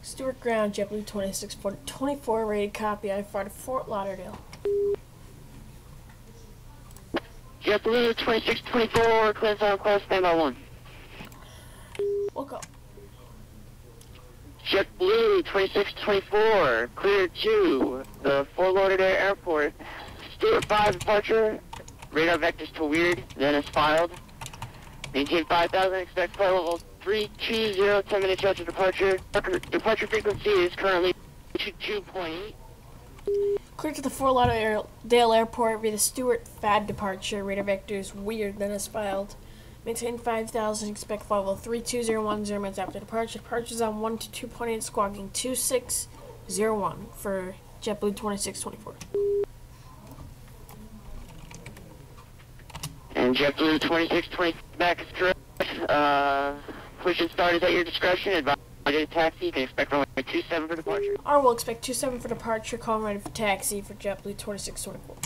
Stewart Ground, JetBlue 2624, rated copy. I fought to Fort Lauderdale. JetBlue 2624, clear final call, standby 1. Welcome. JetBlue 2624, clear to the Fort Lauderdale Airport. Stewart 5 departure, radar vectors to weird, then is filed. Maintain 5,000, expect flight level 320, 10 minutes after departure. Departure frequency is currently 22.8. Clear to the Fort Lauderdale Airport via the Stewart FAD departure. Radar vectors weird, then is filed. Maintain 5,000, expect flight level 32010 minutes after departure. Departure is on 1 to 2.8, squawking 2601 for JetBlue 2624. And JetBlue 2620 back is correct. Push and start is at your discretion. Advise a taxi. You can expect runway 27 for departure. Or we'll expect 27 for departure. Call ready for taxi for JetBlue 2624.